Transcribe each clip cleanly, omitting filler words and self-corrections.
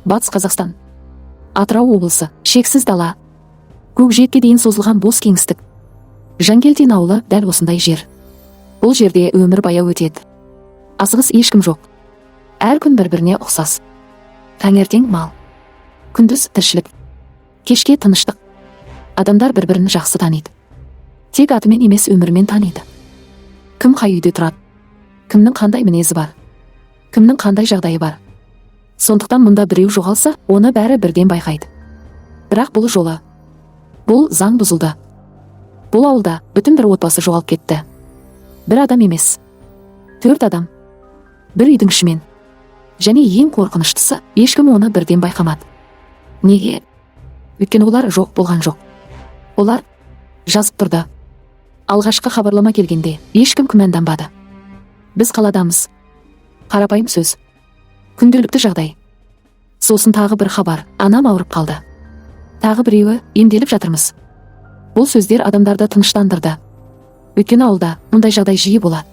Батыс Қазақстан, Атырау облысы, шексіз дала, көкжиекке дейін созылған бос кеңістік. Жангелдин ауылы дәл осындай жер. Бұл жерде өмір баяу өтеді. Асығыс ешкім жоқ. Әр күн бір-біріне ұқсас. Таңертең мал, күндіз тіршілік, кешке тыныштық. Адамдар бір-бірін жақсы таниды. Тек атымен емес өмірмен таниды. Кім қай үйде тұрады, кімнің қандай мінезі бар, кімнің қандай жағдайы бар. Сондықтан мұнда біреу жоғалса, оны бәрі бірден байқайды. Бірақ бұл жолы, бұл заң бұзылды. Бұл ауылда бүтін бір отбасы жоғалып кетті. Бір адам емес, 4 адам. Бір үйдің ішімен. Және ең қорқыныштысы, ешкім оны бірден байқамады. Неге? Өйткені олар жоқ болған жоқ. Олар жазып тұрды. Алғашқы хабарлама келгенде ешкім күмәнданбады. Біз қаладамыз. Қарапайым сөз. Күнделікті жағдай. Сосын тағы бір хабар. Анам ауырып қалды. Тағы біреуі емделіп жатырмыз. Бұл сөздер адамдарды тыныштандырды. Өйткені ауылда мұндай жағдай жиі болады.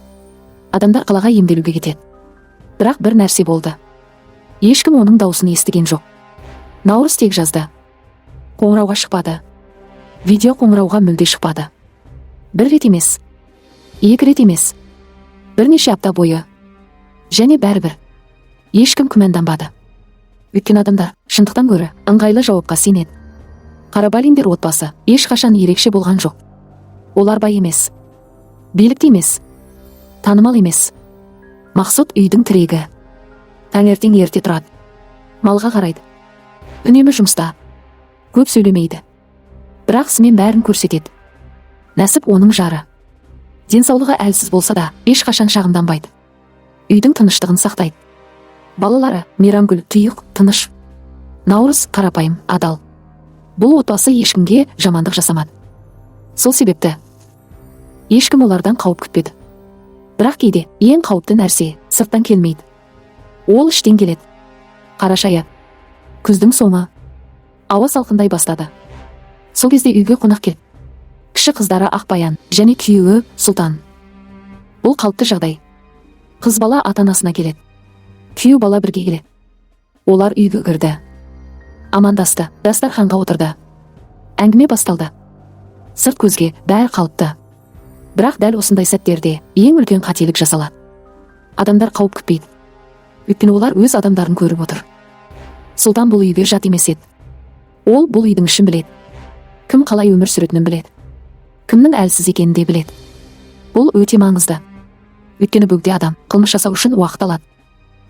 Адамдар қалаға емделуге кетеді. Бірақ бір нәрсе болды. Ешкім оның дауысын естіген жоқ. Наурыз тек жазды. Қоңырауға шықпады. Видео қоңырауға мүлде шықпады. Бір рет емес, 2 рет емес, бірнеше апта бойы. Және бәрібір ешкім күмәнданбады. Өйткені адамдар шындықтан гөрі ыңғайлы жауапқа сенеді. Қарабалиндер отбасы ешқашан ерекше болған жоқ. Олар бай емес, билікті емес, танымал емес. Мақсұт үйдің тірегі. Таңертең ерте тұрады. Малға қарайды. Үнемі жұмыста. Көп сөйлемейді. Бірақ ісімен бәрін көрсетеді. Нәсіп оның жары. Денсаулығы әлсіз болса да, ешқашан шағымданбайды. Үйдің тыныштығын сақтайды. Балалары Мейрамгүл тұйық, тыныш. Наурыз қарапайым, адал. Бұл отбасы ешкімге жамандық жасамады. Сол себепті ешкім олардан қауіп күтпеді. Бірақ кейде ең қауіпті нәрсе сырттан келмейді. Ол іштен келеді. Қарашая, күздің соңы. Ауа салқындай бастады. Сол кезде үйге қонақ келді. Кіші қыздары Ақбаян және күйеуі Сұлтан. Бұл қалыпты жағдай. Қыз бала ата-анасына келеді. Күйеу бала бірге келеді. Олар үйге кірді. Амандасты, дастарханға отырды. Әңгіме басталды. Сырт көзге бәрі қалыпты. Бірақ дәл осындай сәттерде ең үлкен қателік жасалады. Адамдар қауіп күтпейді. Өйткені олар өз адамдарын көріп отыр. Сұлтан бұл үйге жат емес еді. Ол бұл үйдің ішін біледі. Кім қалай өмір сүретінін біледі. Кімнің әлсіз екенін де біледі. Бұл өте маңызды. Өйткені бөгде адам қылмыс жасау үшін уақыт алады.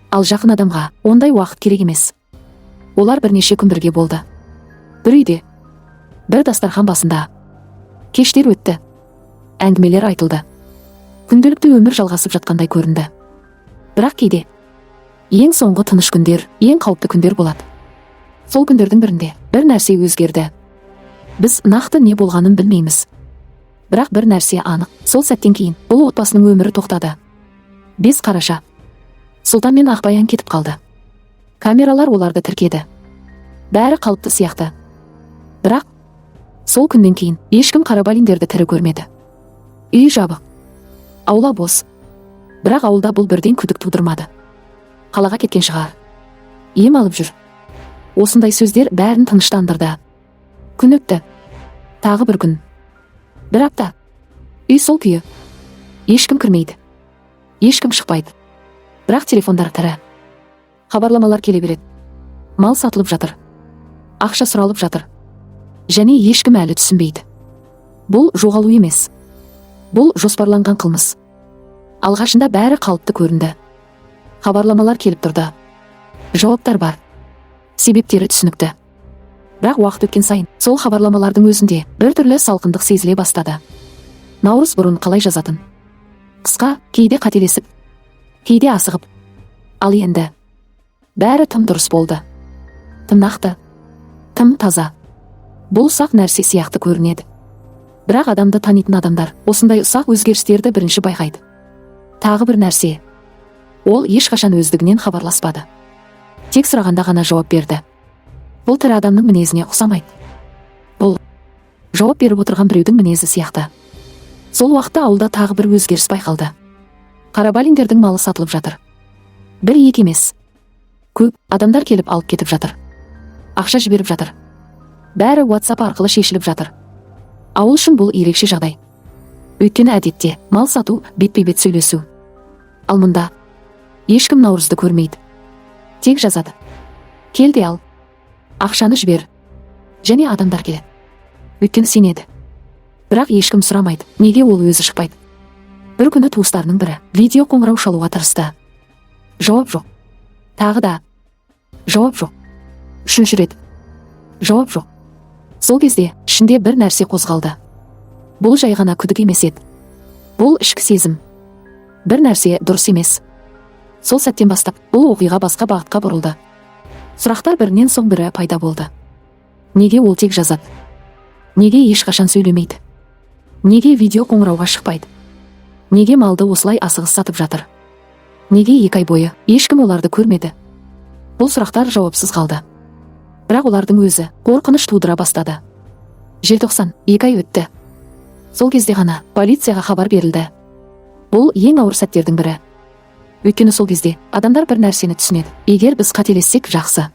Ал жақын адамға ондай уақыт керек емес. Олар бірнеше күн бірге болды. Бір үйде, бір дастархан басында. Кештер өтті. Әңгімелер айтылды. Күнделікті өмір жалғасып жатқандай көрінді. Бірақ кейде ең соңғы тыныш күндер, ең қауіпті күндер болады. Сол күндердің бірінде бір нәрсе өзгерді. Біз нақты не болғанын білмейміз. Бірақ бір нәрсе анық. Сол сәттен кейін бұл отбасының өмірі тоқтады. 5 қараша. Сұлтан мен Ақбаян кетіп қалды. Камералар оларды тіркеді. Бәрі қалыпты сияқты. Бірақ сол күннен кейін ешкім Қарабалиндерді тірі көрмеді. Үй жабық. Аула бос. Бірақ ауылда бұл бірден күдік тудырмады. Қалаға кеткен шығар. Ем алып жүр. Осындай сөздер бәрін тыныштандырды. Күн өтті. Тағы бір күн. Бір апта. Үй сол күйі. Ешкім кірмейді. Ешкім шықпайды. Бірақ телефондар тірі. Хабарламалар келе береді. Мал сатылып жатыр. Ақша сұралып жатыр. Және ешкім әлі түсінбейді. Бұл жоғалу емес. Бұл жоспарланған қылмыс. Алғашында бәрі қалыпты көрінді. Хабарламалар келіп тұрды. Жауаптар бар. Себептері түсінікті. Бірақ уақыт өткен сайын сол хабарламалардың өзінде бір түрлі салқындық сезіле бастады. Наурыз бұрын қалай жазатын? Қысқа, кейде қателесіп, кейде асығып. Ал енді бәрі тым дұрыс болды. Тым нақты, тым таза. Бұл ұсақ нәрсе сияқты көрінеді. Бірақ адамды танитын адамдар осындай ұсақ өзгерістерді бірінші байқайды. Тағы бір нәрсе. Ол ешқашан өздігінен хабарласпады. Тек сұрағанда ғана жауап берді. Бұл тірі адамның мінезіне ұқсамайды. Бұл жауап беріп отырған біреудің мінезі сияқты. Сол уақытта ауылда тағы бір өзгеріс байқалды. Қарабалиндердің малы сатылып жатыр. Бір екі емес. Көп адамдар келіп алып кетіп жатыр. Ақша жіберіп жатыр. Бәрі WhatsApp арқылы шешіліп жатыр. Ауыл үшін бұл ерекше жағдай. Өйткені әдетте мал сату бетпе-бет сөйлесу. Ал мұнда ешкім Наурызды көрмейді. Тек жазады. Кел де ал. Ақшаны жібер. Және адамдар келеді. Өйткені сенеді. Бірақ ешкім сұрамайды, неге ол өзі шықпайды. Бір күні туыстарының бірі видео қоңырау шалуға тырысты. Жауап жоқ. Тағы да жауап жоқ. Үшінші рет жауап жоқ. Сол кезде ішінде бір нәрсе қозғалды. Бұл жай ғана күдік емес еді. Бұл ішкі сезім. Бір нәрсе дұрыс емес. Сол сәттен бастап бұл оқиға басқа бағытқа бұрылды. Сұрақтар бірінен соң бірі пайда болды. Неге ол тек жазады? Неге ешқашан сөйлемейді? Неге видео қоңырауға шықпайды? Неге малды осылай асығыс сатып жатыр? Неге 2 ай бойы ешкім оларды көрмеді? Бұл сұрақтар жауапсыз қалды. Бірақ олардың өзі қорқыныш тудыра бастады. Желтоқсан 2 ай өтті. Сол кезде ғана полицияға хабар берілді. Бұл ең ауыр сәттердің бірі. Өйткені сол кезде адамдар бір нәрсені түсінеді. Егер біз қателессек жақсы.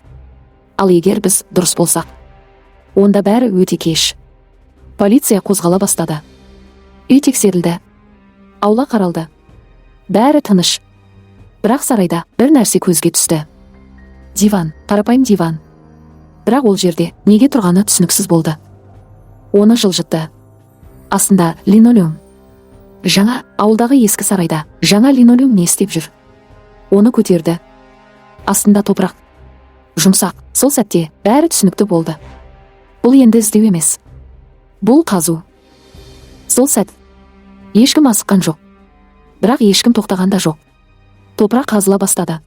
Ал егер біз дұрыс болсақ, онда бәрі өте кеш. Полиция қозғала бастады. Үй тексерілді. Аула қаралды. Бәрі тыныш. Бірақ сарайда бір нәрсе көзге түсті. Диван, қарапайым диван. Бірақ ол жерде неге тұрғаны түсініксіз болды. Оны жылжытты. Астында линолеум. Жаңа ауылдағы ескі сарайда жаңа линолеум не істеп жүр? Оны көтерді. Астында топырақ. Жұмсақ. Сол сәтте бәрі түсінікті болды. Бұл енді іздеу емес. Бұл қазу. Сол сәт ешкім асыққан жоқ. Бірақ ешкім тоқтаған да жоқ. Топырақ қазыла бастады.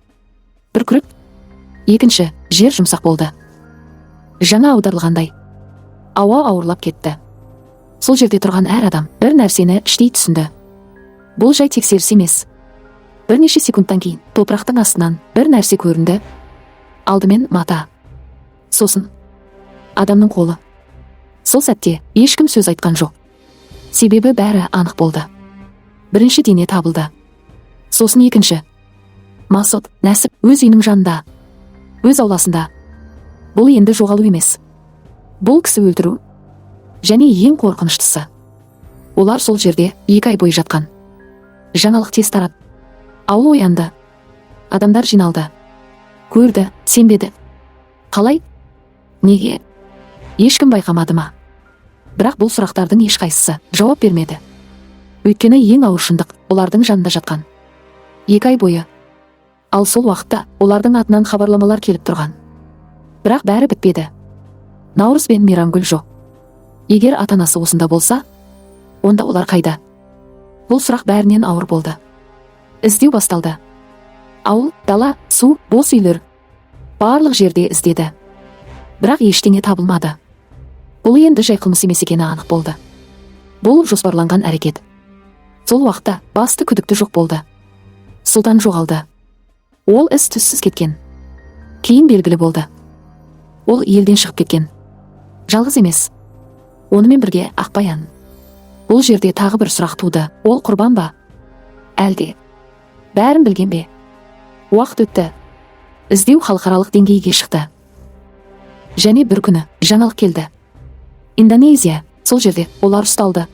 Бір күрек. Екінші, жер жұмсақ болды. Жаңа аударылғандай. Ауа ауырлап кетті. Сол жерде тұрған әр адам бір нәрсені іштей түсінді. Бұл жай тексеріс емес. Бірнеше секундтан кейін топырақтың астынан бір нәрсе көрінді. Алдымен мата. Сосын адамның қолы. Сол сәтте ешкім сөз айтқан жоқ. Себебі бәрі анық болды. Бірінші дене табылды. Сосын екінші. Масот, Нәсіп өз үйінің жанында. Өз ауласында. Бұл енді жоғалу емес. Бұл кісі өлтіру. Және ең қорқыныштысы. Олар сол жерде 2 ай бойы жатқан. Жаңалық тез тарады. Ауыл оянды. Адамдар жиналды. Көрді, сенбеді. Қалай? Неге? Ешкім байқамады ма? Бірақ бұл сұрақтардың ешқайсысы жауап бермеді. Өйткені ең ауыр шындық олардың жанында жатқан. 2 ай бойы. Ал сол уақытта олардың атынан хабарламалар келіп тұрған. Бірақ бәрі бітпеді. Наурыз бен Мейрамгүл жоқ. Егер ата-анасы осында болса, онда олар қайда? Бұл сұрақ бәрінен ауыр болды. Іздеу басталды. Ауыл, дала, су, бос үйлер. Барлық жерде іздеді. Бірақ ештеңе табылмады. Бұл енді жай қылмыс емес екені анық болды. Бұл жоспарланған әрекет. Сол уақытта басты күдікті жоқ болды. Сұлтан жоғалды. Ол із-түссіз кеткен. Кейін белгілі болды. Ол елден шығып кеткен. Жалғыз емес. Онымен бірге Ақбаян. Бұл жерде тағы бір сұрақ туды. Ол құрбан ба? Әлде бәрін білген бе? Уақыт өтті. Іздеу халықаралық деңгейге шықты. Және бір күні жаңалық келді. Индонезия, сол жерде олар ұсталды.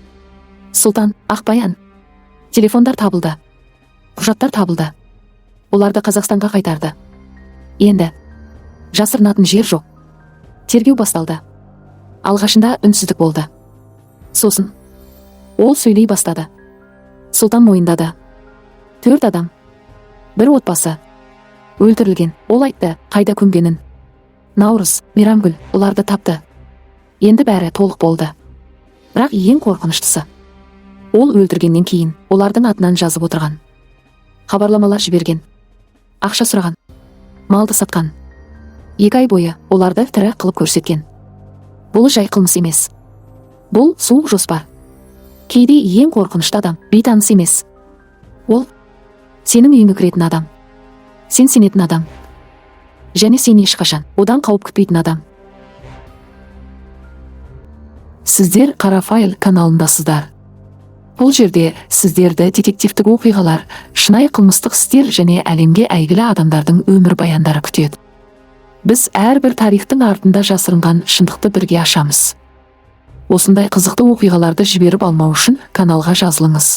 Сұлтан, Ақбаян. Телефондар табылды. Құжаттар табылды. Оларды Қазақстанға қайтарды. Енді жасырынатын жер жоқ. Тергеу басталды. Алғашында үнсіздік болды. Сосын ол сөйлей бастады. Сұлтан мойындады. 4 адам. Бір отбасы. Өлтірілген. Ол айтты, қайда көмгенін. Наурыз, Мейрамгүл оларды тапты. Енді бәрі толық болды. Бірақ ең қорқыныштысы. Ол өлтіргеннен кейін олардың атынан жазып отырған. Хабарламалар жіберген. Ақша сұраған. Малды сатқан. 2 ай бойы оларды тірі қылып көрсеткен. Бұл жай қылмыс емес. Бұл суық жоспар. Кейде ең қорқынышты адам бейтаныс емес. Ол сенің үйіңе кіретін адам. Сен сенетін адам. Және сен ешқашан одан қауіп күтпейтін адам. Сіздер Қарафайл каналындасыздар. Бұл жерде сіздерді детективтік оқиғалар, шынайы қылмыстық істер және әлемге әйгілі адамдардың өмір баяндары күтеді. Біз әрбір тарихтың артында жасырынған шындықты бірге ашамыз. Осындай қызықты оқиғаларды жіберіп алмау үшін каналға жазылыңыз.